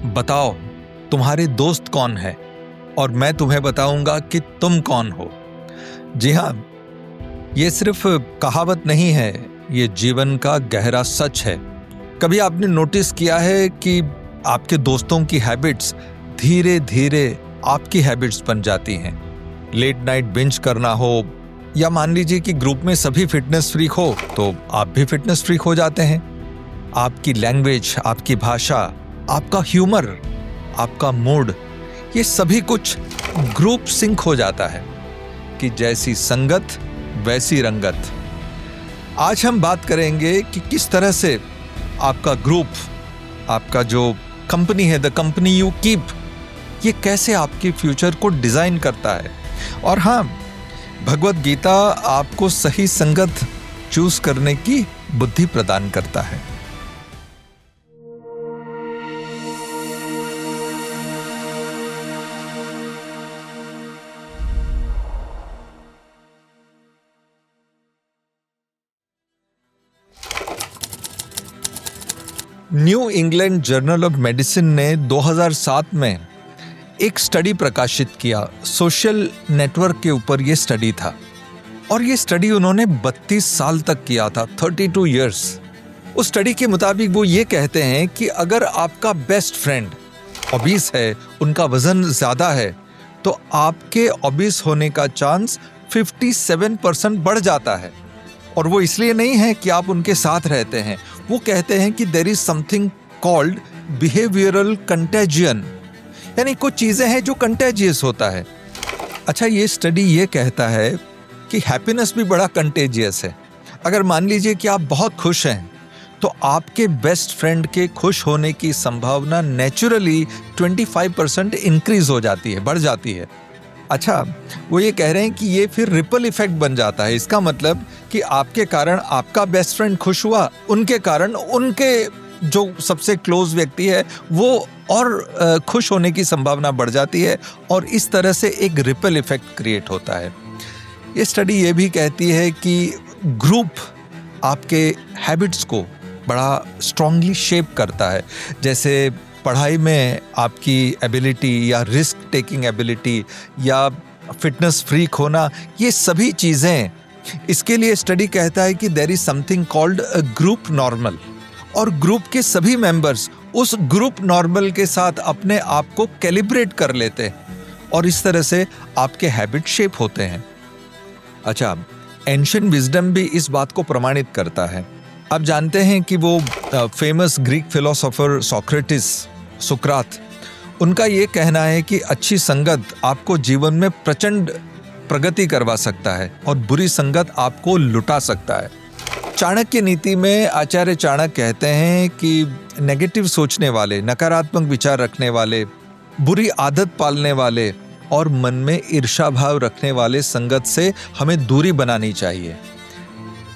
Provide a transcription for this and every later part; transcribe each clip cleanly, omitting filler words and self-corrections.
बताओ तुम्हारे दोस्त कौन है और मैं तुम्हें बताऊंगा कि तुम कौन हो। जी हाँ, ये सिर्फ कहावत नहीं है, ये जीवन का गहरा सच है। कभी आपने नोटिस किया है कि आपके दोस्तों की हैबिट्स धीरे धीरे आपकी हैबिट्स बन जाती हैं। लेट नाइट बिंज करना हो या मान लीजिए कि ग्रुप में सभी फिटनेस फ्रीक हो तो आप भी फिटनेस फ्रीक हो जाते हैं। आपकी लैंग्वेज, आपकी भाषा, आपका ह्यूमर, आपका मूड, ये सभी कुछ ग्रुप सिंक हो जाता है कि जैसी संगत वैसी रंगत। आज हम बात करेंगे कि किस तरह से आपका ग्रुप, आपका जो कंपनी है, द कंपनी यू कीप, ये कैसे आपके फ्यूचर को डिजाइन करता है। और हाँ, भगवत गीता आपको सही संगत चूज करने की बुद्धि प्रदान करता है। New England journal of medicine ने 2007 में एक स्टडी प्रकाशित किया। सोशल नेटवर्क के ऊपर ये स्टडी था और ये स्टडी उन्होंने 32 साल तक किया था, 32 इयर्स। उस स्टडी के मुताबिक वो ये कहते हैं कि अगर आपका बेस्ट फ्रेंड ओबीस है, उनका वजन ज्यादा है, तो आपके ओबीस होने का चांस 57% बढ़ जाता है। और वो इसलिए नहीं है कि आप उनके साथ रहते हैं, वो कहते हैं कि there is something called behavioural contagion, यानी कुछ चीजें हैं जो कंटेजियस होता है। अच्छा, ये स्टडी ये कहता है कि हैप्पीनेस भी बड़ा कंटेजियस है। अगर मान लीजिए कि आप बहुत खुश हैं तो आपके बेस्ट फ्रेंड के खुश होने की संभावना नेचुरली 25% इंक्रीज हो जाती है, बढ़ जाती है। अच्छा, वो ये कह रहे हैं कि ये फिर रिपल इफेक्ट बन जाता है। इसका मतलब कि आपके कारण आपका बेस्ट फ्रेंड खुश हुआ, उनके कारण उनके जो सबसे क्लोज व्यक्ति है वो और खुश होने की संभावना बढ़ जाती है और इस तरह से एक रिपल इफेक्ट क्रिएट होता है। ये स्टडी ये भी कहती है कि ग्रुप आपके हैबिट्स को बड़ा स्ट्रांगली शेप करता है। जैसे पढ़ाई में आपकी एबिलिटी या रिस्क टेकिंग एबिलिटी या फिटनेस फ्रीक होना, ये सभी चीज़ें, इसके लिए स्टडी कहता है कि there is something called a group normal, और ग्रुप के सभी मेंबर्स उस ग्रुप नॉर्मल के साथ अपने आप को कैलिब्रेट कर लेते हैं और इस तरह से आपके हैबिट शेप होते हैं। अच्छा, एंशिएंट विजडम भी इस बात को प्रमाणित करता है। आप जानते हैं कि वो फेमस ग्रीक फिलोसोफर सोक्रेटिस, सुकरात, उनका ये कहना है कि अच्छी संगत आपको जीवन में प्रचंड प्रगति करवा सकता है और बुरी संगत आपको लुटा सकता है। चाणक्य नीति में आचार्य चाणक्य कहते हैं कि नेगेटिव सोचने वाले, नकारात्मक विचार रखने वाले, बुरी आदत पालने वाले और मन में ईर्ष्या भाव रखने वाले संगत से हमें दूरी बनानी चाहिए।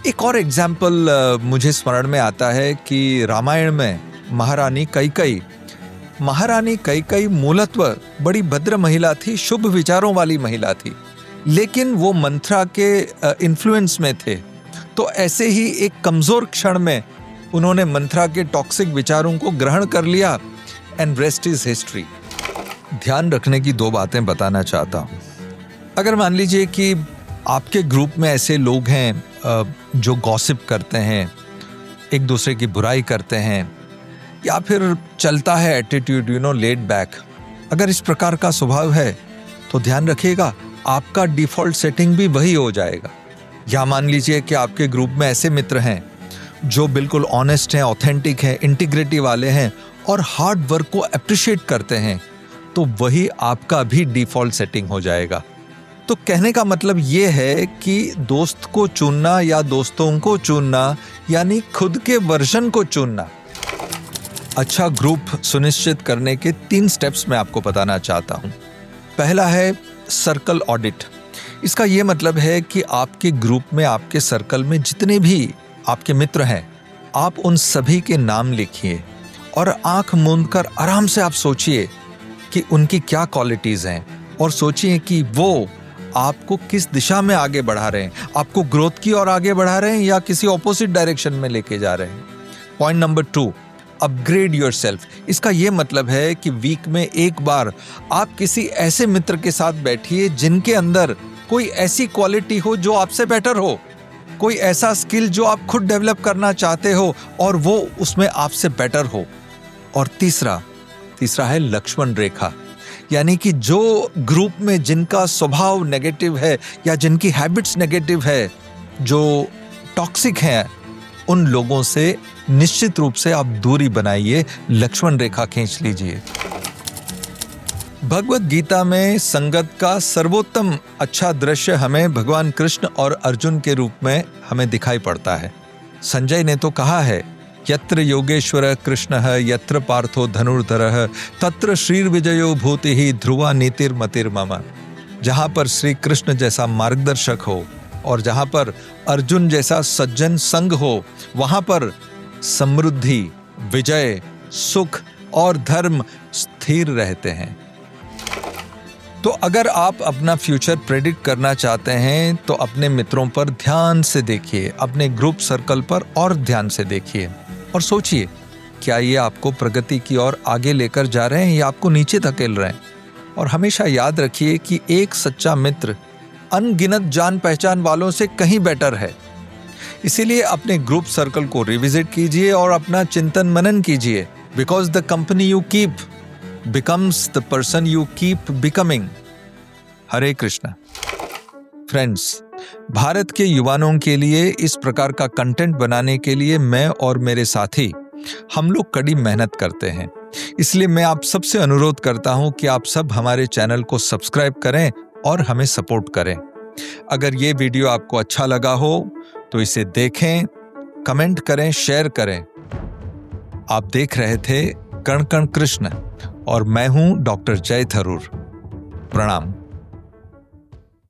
एक और एग्जाम्पल मुझे स्मरण में आता है कि रामायण में महारानी कैकई मूलतः बड़ी भद्र महिला थी, शुभ विचारों वाली महिला थी, लेकिन वो मंथरा के इन्फ्लुएंस में थे। तो ऐसे ही एक कमजोर क्षण में उन्होंने मंथरा के टॉक्सिक विचारों को ग्रहण कर लिया एंड रेस्ट इज हिस्ट्री। ध्यान रखने की दो बातें बताना चाहता हूँ। अगर मान लीजिए कि आपके ग्रुप में ऐसे लोग हैं जो गॉसिप करते हैं, एक दूसरे की बुराई करते हैं, या फिर चलता है एटीट्यूड, लेड बैक, अगर इस प्रकार का स्वभाव है तो ध्यान रखिएगा आपका डिफॉल्ट सेटिंग भी वही हो जाएगा। या मान लीजिए कि आपके ग्रुप में ऐसे मित्र हैं जो बिल्कुल ऑनेस्ट हैं, ऑथेंटिक हैं, इंटीग्रिटी वाले हैं और हार्ड वर्क को अप्रिशिएट करते हैं, तो वही आपका भी डिफॉल्ट सेटिंग हो जाएगा। तो कहने का मतलब ये है कि दोस्त को चुनना या दोस्तों को चुनना यानी खुद के वर्जन को चुनना। अच्छा ग्रुप सुनिश्चित करने के 3 स्टेप्स मैं आपको बताना चाहता हूँ। पहला है सर्कल ऑडिट। इसका ये मतलब है कि आपके ग्रुप में, आपके सर्कल में जितने भी आपके मित्र हैं, आप उन सभी के नाम लिखिए और आंख मूंद कर आराम से आप सोचिए कि उनकी क्या क्वालिटीज हैं और सोचिए कि वो आपको किस दिशा में आगे बढ़ा रहे हैं, आपको ग्रोथ की ओर आगे बढ़ा रहे हैं या किसी ऑपोजिट डायरेक्शन में लेके जा रहे हैं। Point number 2, upgrade yourself. इसका ये मतलब है कि वीक में एक बार आप किसी ऐसे मित्र के साथ बैठिए जिनके अंदर कोई ऐसी क्वालिटी हो जो आपसे बेटर हो, कोई ऐसा स्किल जो आप खुद डेवलप करना चाहते हो और वो उसमें आपसे बेटर हो। और तीसरा है लक्ष्मण रेखा, यानी कि जो ग्रुप में जिनका स्वभाव नेगेटिव है या जिनकी हैबिट्स नेगेटिव है, जो टॉक्सिक हैं, उन लोगों से निश्चित रूप से आप दूरी बनाइए, लक्ष्मण रेखा खींच लीजिए। भगवत गीता में संगत का सर्वोत्तम अच्छा दृश्य हमें भगवान कृष्ण और अर्जुन के रूप में हमें दिखाई पड़ता है। संजय ने तो कहा है, यत्र योगेश्वर कृष्ण यत्र पार्थो धनुर्धर तत्र श्रीर्विजयो भूति ध्रुवा नीतिर्मतिर्मम। जहाँ पर श्री कृष्ण जैसा मार्गदर्शक हो और जहाँ पर अर्जुन जैसा सज्जन संग हो, वहाँ पर समृद्धि, विजय, सुख और धर्म स्थिर रहते हैं। तो अगर आप अपना फ्यूचर प्रेडिक्ट करना चाहते हैं तो अपने मित्रों पर ध्यान से देखिए, अपने ग्रुप सर्कल पर और ध्यान से देखिए और सोचिए, क्या ये आपको प्रगति की ओर आगे लेकर जा रहे हैं या आपको नीचे धकेल रहे हैं। और हमेशा याद रखिए कि एक सच्चा मित्र अनगिनत जान पहचान वालों से कहीं बेटर है। इसीलिए अपने ग्रुप सर्कल को रिविजिट कीजिए और अपना चिंतन मनन कीजिए, because the company you keep becomes the person you keep becoming। Hare Krishna. Friends, Bharat के युवाओं के लिए इस प्रकार का कंटेंट बनाने के लिए मैं और मेरे साथी हम लोग कड़ी मेहनत करते हैं। इसलिए मैं आप सबसे अनुरोध करता हूं कि आप सब हमारे चैनल को सब्सक्राइब करें और हमें सपोर्ट करें। अगर ये वीडियो आपको अच्छा लगा हो तो इसे देखें, कमेंट करें, शेयर करें। आप देख रहे थे कण कण कृष्ण और मैं हूं डॉक्टर जय थरूर। प्रणाम।